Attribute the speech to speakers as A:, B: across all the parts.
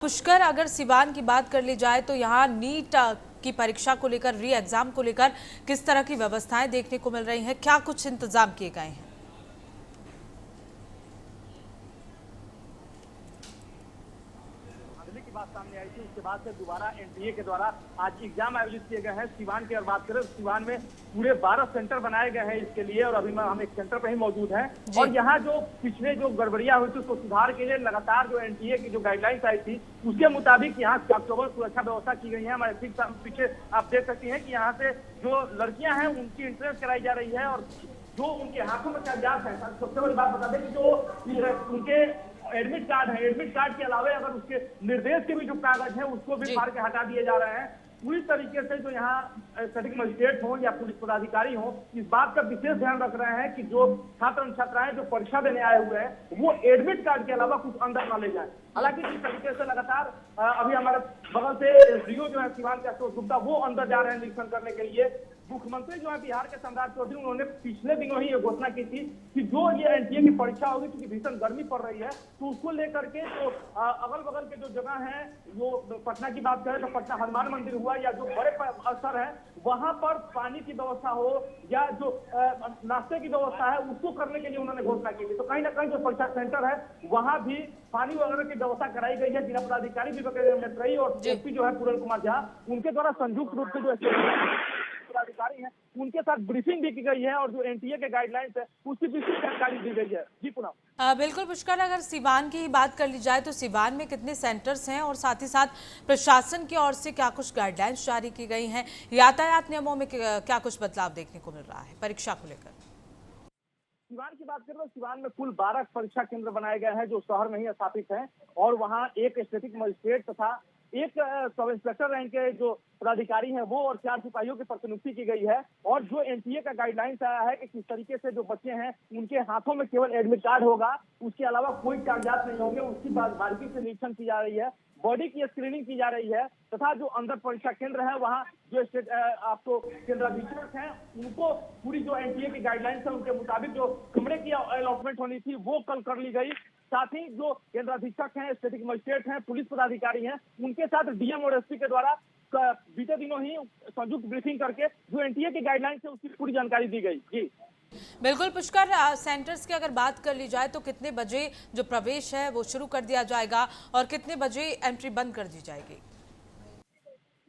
A: पुष्कर, अगर सिवान की बात कर ली जाए तो यहाँ नीट की परीक्षा को लेकर, री एग्जाम को लेकर किस तरह की व्यवस्थाएं देखने को मिल रही हैं, क्या कुछ इंतजाम किए गए हैं?
B: की बात सामने आई थी, उसके बाद से दोबारा एनटीए के द्वारा आज एग्जाम आयोजित किए गए हैं। सिवान की अगर बात करें, सिवान में पूरे 12 सेंटर बनाए गए हैं इसके लिए, और अभी हम एक सेंटर पर ही मौजूद हैं। और यहाँ जो पिछले जो गड़बड़ियां हुई थी उसको सुधार के लिए लगातार जो एनटीए की जो गाइडलाइंस आई थी उसके मुताबिक यहाँ अक्टूबर सुरक्षा व्यवस्था की गई है। हमारे ठीक पीछे आप देख सकते हैं कि यहाँ से जो लड़कियां हैं उनकी इंट्रेंस कराई जा रही है, और जो उनके हाथों में कागजात है। सबसे बड़ी बात बता दें कि जो उनके एडमिट कार्ड है, एडमिट कार्ड के अलावा अगर उसके निर्देश के भी जो कागज है उसको भी फाड़ के हटा दिए जा रहे हैं। पूरी तरीके से जो यहाँ सटीक मजिस्ट्रेट हो या पुलिस पदाधिकारी हो, इस बात का विशेष ध्यान रख रहे हैं कि जो छात्र छात्राएं जो परीक्षा देने आए हुए हैं वो एडमिट कार्ड के अलावा कुछ अंदर न ले जाए। हालांकि जिस तरीके से लगातार अभी हमारे बगल से एसडीओ जो है सिवान के अशोक गुप्ता, वो अंदर जा रहे हैं निरीक्षण करने के लिए। मुख्यमंत्री जो है बिहार के सम्राट चौधरी, उन्होंने पिछले दिनों ही ये घोषणा की थी कि जो ये एनटीए की परीक्षा होगी, क्योंकि भीषण गर्मी पड़ रही है, तो उसको लेकर के जो अगल बगल के जो जगह है, जो पटना की बात करें तो पटना हनुमान मंदिर हुआ या जो बड़े अवसर है वहां पर पानी की व्यवस्था हो या जो नाश्ते की व्यवस्था है उसको करने के लिए उन्होंने घोषणा की थी। तो कहीं ना कहीं जो परीक्षा सेंटर है वहां भी पानी वगैरह की व्यवस्था कराई गई है। जिला पदाधिकारी भी रही और एसपी जो है पूरन कुमार झा, उनके द्वारा संयुक्त रूप से जो पदाधिकारी हैं उनके साथ ब्रीफिंग भी की गई है, और जो एनटीए के गाइडलाइंस है उसकी विस्तृत जानकारी दी गई है। जी पुनः
A: बिल्कुल पुष्कर, अगर सिवान की ही बात कर ली जाए तो सिवान में कितने सेंटर्स हैं और साथ ही साथ प्रशासन की ओर से क्या कुछ गाइडलाइंस जारी की गई हैं, यातायात नियमों में क्या कुछ बदलाव देखने को मिल रहा है परीक्षा को लेकर?
B: सिवान की बात करें तो सिवान में कुल 12 परीक्षा केंद्र बनाए गए हैं जो शहर में ही स्थापित हैं, और वहाँ एक स्टैटिक मजिस्ट्रेट तथा एक सब इंस्पेक्टर रैंक के जो पदाधिकारी हैं वो और 4 सिपाहियों की प्रतिनियुक्ति की गई है। और जो एनटीए का गाइडलाइंस आया है कि किस तरीके से जो बच्चे हैं उनके हाथों में केवल एडमिट कार्ड होगा, उसके अलावा कोई कागजात नहीं होंगे, उसकी बारीकी से निरीक्षण की जा रही है, बॉडी की स्क्रीनिंग की जा रही है, तथा जो अंदर परीक्षा केंद्र है वहाँ जो आपको केंद्राधीक्षक हैं उनको पूरी जो एनटीए की गाइडलाइंस है उनके मुताबिक जो कमरे की अलॉटमेंट होनी थी वो कल कर ली गई। साथ ही जो केंद्राधीक्षक हैं, स्टैटिक मजिस्ट्रेट हैं, पुलिस पदाधिकारी हैं, उनके साथ डीएम और एसपी के द्वारा बीते दिनों ही संयुक्त ब्रीफिंग करके जो एनटीए की गाइडलाइंस है उसकी पूरी जानकारी दी गई। जी
A: बिल्कुल पुष्कर, सेंटर्स की अगर बात कर ली जाए तो कितने बजे जो प्रवेश है वो शुरू कर दिया जाएगा और कितने बजे एंट्री बंद कर दी जाएगी?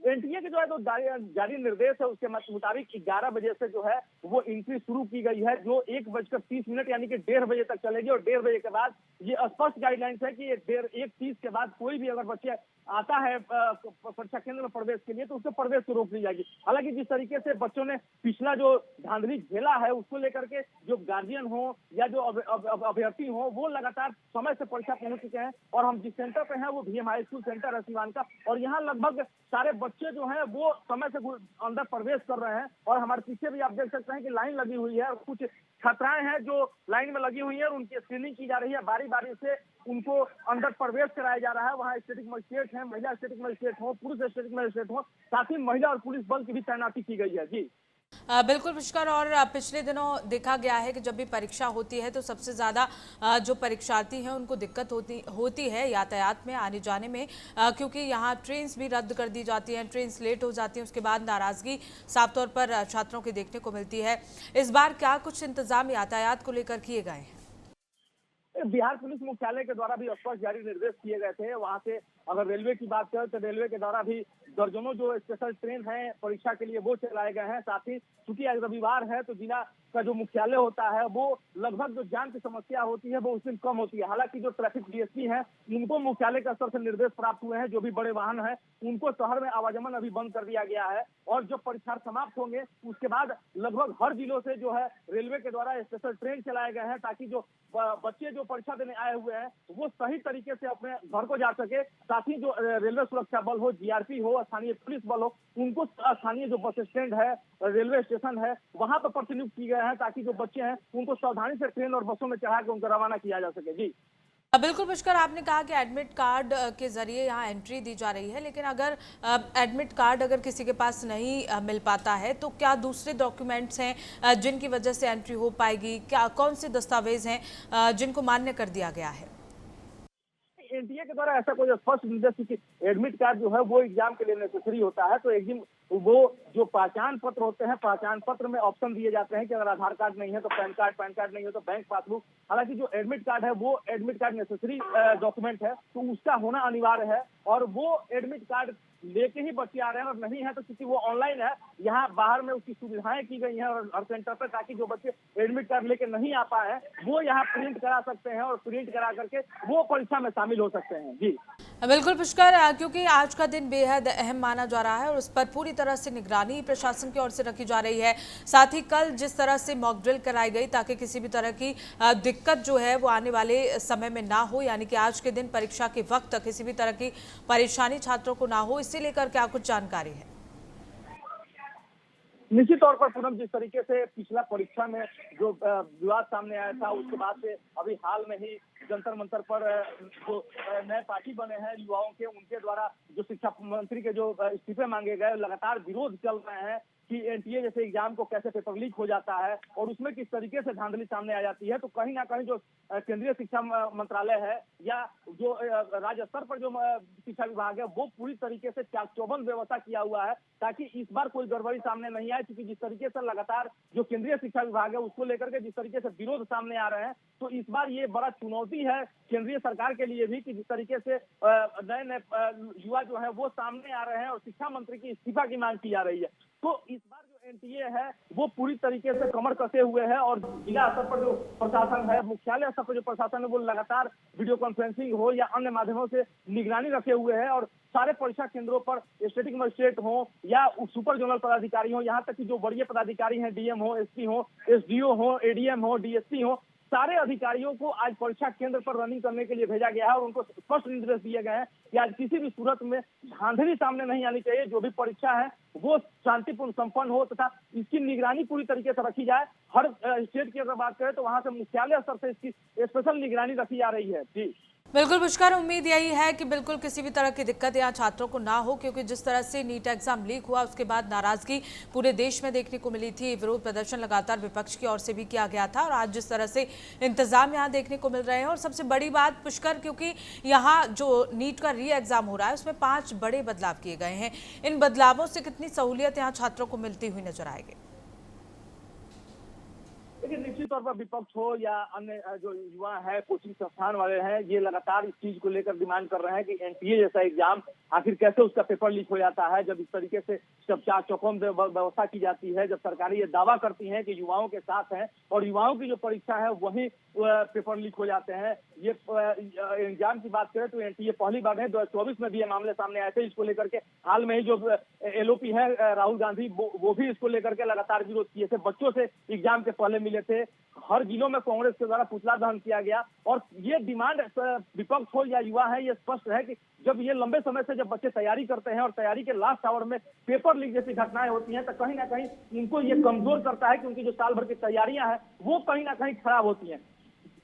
B: एनटीए के जो है तो जारी निर्देश है उसके मुताबिक 11 बजे से जो है वो एंट्री शुरू की गई है, जो 1:30 यानी कि 1:30 बजे तक चलेगी। और 1:30 बजे के बाद ये स्पष्ट गाइडलाइंस है कि 1:30 के बाद कोई भी अगर बच्चे आता है परीक्षा केंद्र में प्रवेश के लिए तो उसको प्रवेश को रोक ली जाएगी। हालांकि जिस तरीके से बच्चों ने पिछला जो धांधली झेला है उसको लेकर के जो गार्जियन हो या जो अभ्यर्थी हो वो लगातार समय से परीक्षा पहुंच चुके हैं, और हम जिस सेंटर पे हैं वो भीएम हाई स्कूल सेंटर है सिवान का, और यहाँ लगभग सारे बच्चे जो हैं वो समय से अंदर प्रवेश कर रहे हैं। और हमारे पीछे भी आप देख सकते हैं कि लाइन लगी हुई है, और कुछ छात्राएं हैं जो लाइन में लगी हुई है और उनकी स्क्रीनिंग की जा रही है, बारी बारी से उनको अंदर प्रवेश कराया जा रहा है। वहाँ स्टैटिक मजिस्ट्रेट हैं, महिला स्टैटिक मजिस्ट्रेट हो, पुरुष स्टैटिक मजिस्ट्रेट हो, साथ ही महिला और पुलिस बल की भी तैनाती की गई है। जी
A: बिल्कुल पुष्कर, और पिछले दिनों देखा गया है कि जब भी परीक्षा होती है तो सबसे ज़्यादा जो परीक्षार्थी हैं उनको दिक्कत होती है यातायात में आने जाने में, क्योंकि यहाँ ट्रेन्स भी रद्द कर दी जाती हैं, ट्रेन्स लेट हो जाती हैं, उसके बाद नाराज़गी साफ तौर पर छात्रों की देखने को मिलती है। इस बार क्या कुछ इंतजाम यातायात को लेकर किए गए हैं?
B: बिहार पुलिस मुख्यालय के द्वारा भी स्पष्ट जारी निर्देश किए गए थे। वहां से अगर रेलवे की बात करें तो रेलवे के द्वारा भी दर्जनों जो स्पेशल ट्रेन हैं परीक्षा के लिए वो चलाए गए हैं। साथ ही चूंकि आज रविवार है तो जिला का जो मुख्यालय होता है वो लगभग जो जाम की समस्या होती है वो उस दिन कम होती है। हालांकि जो ट्रैफिक डीएसपी हैं उनको मुख्यालय के स्तर से निर्देश प्राप्त हुए हैं, जो भी बड़े वाहन है उनको शहर में आवागमन अभी बंद कर दिया गया है, और जब परीक्षा समाप्त होंगे उसके बाद लगभग हर जिलों से जो है रेलवे के द्वारा स्पेशल ट्रेन चलाए गए हैं, ताकि जो बच्चे जो परीक्षा देने आए हुए हैं वो सही तरीके से अपने घर को जा सके। साथ ही जो रेलवे सुरक्षा बल हो, जीआरपी हो, स्थानीय पुलिस बल हो, उनको स्थानीय जो बस स्टैंड है, रेलवे स्टेशन है, वहां पर प्रतिनियुक्त किए गए हैं, ताकि जो बच्चे हैं उनको सावधानी से ट्रेन और बसों में चढ़ा के उनको रवाना किया जा सके। जी
A: बिल्कुल पुष्कर, आपने कहा कि एडमिट कार्ड के जरिए यहाँ एंट्री दी जा रही है, लेकिन अगर एडमिट कार्ड अगर किसी के पास नहीं मिल पाता है तो क्या दूसरे डॉक्यूमेंट्स हैं जिनकी वजह से एंट्री हो पाएगी? क्या कौन से दस्तावेज हैं जिनको मान्य कर दिया गया है?
B: एनटीए के द्वारा ऐसा कोई स्पष्ट निर्देश कि एडमिट कार्ड जो है वो एग्जाम के लिए नेसेसरी होता है, तो एक दिन वो जो पहचान पत्र होते हैं, पहचान पत्र में ऑप्शन दिए जाते हैं कि अगर आधार कार्ड नहीं है तो पैन कार्ड, पैन कार्ड नहीं है तो बैंक पासबुक। हालांकि जो एडमिट कार्ड है वो एडमिट कार्ड नेसेसरी डॉक्यूमेंट है, तो उसका होना अनिवार्य है। और वो एडमिट कार्ड लेके ही बच्चे आ रहे हैं, और नहीं है तो क्योंकि वो ऑनलाइन है, यहाँ बाहर में उसकी सुविधाएं की गई हैं और हर सेंटर पर, ताकि जो बच्चे एडमिट कार्ड लेके नहीं आ पाए हैं वो यहाँ प्रिंट करा सकते हैं और प्रिंट करा करके वो परीक्षा में शामिल हो सकते हैं। जी
A: बिल्कुल पुष्कर, क्योंकि आज का दिन बेहद अहम माना जा रहा है और उस पर पूरी तरह से निगरानी प्रशासन की ओर से रखी जा रही है। साथ ही कल जिस तरह से मॉक ड्रिल कराई गई ताकि किसी भी तरह की दिक्कत जो है वो आने वाले समय में ना हो, यानी कि आज के दिन परीक्षा के वक्त किसी भी तरह की परेशानी छात्रों को ना हो, इसी लेकर क्या कुछ जानकारी है?
B: निश्चित तौर पर पूनम, जिस तरीके से पिछला परीक्षा में जो विवाद सामने आया था, उसके बाद से अभी हाल में ही जंतर मंतर पर जो नए पार्टी बने हैं युवाओं के, उनके द्वारा जो शिक्षा मंत्री के जो इस्तीफे मांगे गए, लगातार विरोध चल रहे हैं कि एनटीए जैसे एग्जाम को कैसे पेपर लीक हो जाता है और उसमें किस तरीके से धांधली सामने आ जाती है। तो कहीं ना कहीं जो केंद्रीय शिक्षा मंत्रालय है या जो राज्य स्तर पर जो शिक्षा विभाग है, वो पूरी तरीके से चाक-चौबंद व्यवस्था किया हुआ है ताकि इस बार कोई गड़बड़ी सामने नहीं आए। क्योंकि जिस तरीके से लगातार जो केंद्रीय शिक्षा विभाग है उसको लेकर के जिस तरीके से विरोध सामने आ रहे हैं, तो इस बार ये बड़ा चुनौती है केंद्रीय सरकार के लिए भी कि जिस तरीके से नए नए युवा जो है वो सामने आ रहे हैं और शिक्षा मंत्री की इस्तीफा की मांग की जा रही है। तो इस बार जो एनटीए है वो पूरी तरीके से कमर कसे हुए है और जिला स्तर पर जो प्रशासन है, मुख्यालय स्तर पर जो प्रशासन है, वो लगातार वीडियो कॉन्फ्रेंसिंग हो या अन्य माध्यमों से निगरानी रखे हुए है और सारे परीक्षा केंद्रों पर स्टेटिक मजिस्ट्रेट हो या सुपर जोनल पदाधिकारी हो, यहाँ तक कि जो वरीय पदाधिकारी हैं, डीएम हो, एसपी हो, एसडीओ हो, एडीएम हो, डीएसपी हो, सारे अधिकारियों को आज परीक्षा केंद्र पर रनिंग करने के लिए भेजा गया है और उनको स्पष्ट निर्देश दिए गए हैं कि आज किसी भी सूरत में धांधली सामने नहीं आनी चाहिए। जो भी परीक्षा है वो शांतिपूर्ण संपन्न हो तथा इसकी निगरानी पूरी तरीके से रखी जाए। हर स्टेट की अगर बात करें तो वहां से मुख्यालय स्तर से इसकी स्पेशल निगरानी रखी जा रही है। जी
A: बिल्कुल पुष्कर, उम्मीद यही है कि बिल्कुल किसी भी तरह की दिक्कत यहाँ छात्रों को ना हो, क्योंकि जिस तरह से नीट एग्जाम लीक हुआ उसके बाद नाराजगी पूरे देश में देखने को मिली थी। विरोध प्रदर्शन लगातार विपक्ष की ओर से भी किया गया था और आज जिस तरह से इंतजाम यहाँ देखने को मिल रहे हैं, और सबसे बड़ी बात पुष्कर, क्योंकि यहाँ जो नीट का री एग्जाम हो रहा है उसमें 5 बड़े बदलाव किए गए हैं। इन बदलावों से कितनी सहूलियत यहाँ छात्रों को मिलती हुई नजर आएगी?
B: लेकिन निश्चित तौर पर विपक्ष हो या अन्य जो युवा है, कोचिंग संस्थान वाले हैं, ये लगातार इस चीज को लेकर डिमांड कर रहे हैं कि एनटीए जैसा एग्जाम आखिर कैसे उसका पेपर लीक हो जाता है, जब इस तरीके से जब चाक-चौबंद व्यवस्था की जाती है, जब सरकारें ये दावा करती हैं कि युवाओं के साथ है और युवाओं की जो परीक्षा है वही पेपर लीक हो जाते हैं। ये एग्जाम की बात करें तो एनटीए पहली बार है, 2024 में भी ये मामले सामने आए थे। इसको लेकर के हाल में ही जो एलओपी है राहुल गांधी, वो भी इसको लेकर के लगातार विरोध किए थे। बच्चों से एग्जाम के पहले मिले थे, हर जिलों में कांग्रेस के द्वारा पुतला दहन किया गया और ये डिमांड विपक्ष हो या युवा है, ये स्पष्ट है कि जब ये लंबे समय से जब बच्चे तैयारी करते हैं और तैयारी के लास्ट आवर में पेपर लीक जैसी घटनाएं होती हैं, तो कहीं ना कहीं इनको ये कमजोर करता है, क्योंकि जो साल भर की तैयारियां हैं वो कहीं ना कहीं खराब होती हैं।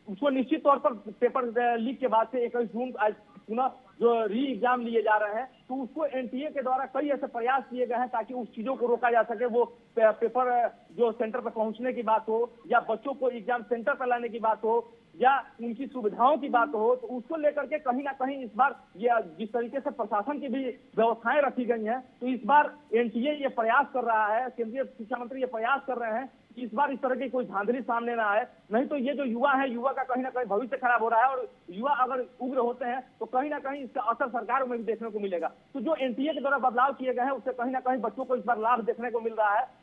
B: उसको निश्चित तौर पर पेपर लीक के बाद से 21 जून आज पुनः जो री एग्जाम लिए जा रहे हैं, तो उसको एनटीए के द्वारा कई ऐसे प्रयास किए गए हैं ताकि उस चीजों को रोका जा सके। वो पेपर जो सेंटर पर पहुंचने की बात हो या बच्चों को एग्जाम सेंटर पर लाने की बात हो या उनकी सुविधाओं की बात हो, तो उसको लेकर के कहीं ना कहीं इस बार ये जिस तरीके से प्रशासन की भी व्यवस्थाएं रखी गई हैं, तो इस बार एनटीए ये प्रयास कर रहा है, केंद्रीय शिक्षा मंत्री ये प्रयास कर रहे हैं कि इस बार इस तरह की कोई धांधली सामने ना आए। नहीं तो ये जो युवा है, युवा का कहीं ना कहीं भविष्य खराब हो रहा है और युवा अगर उग्र होते हैं तो कहीं ना कहीं इसका असर सरकार में भी देखने को मिलेगा। तो जो एनटीए के द्वारा बदलाव किए गए हैं उससे कहीं ना कहीं बच्चों को इस बार लाभ देखने को मिल रहा है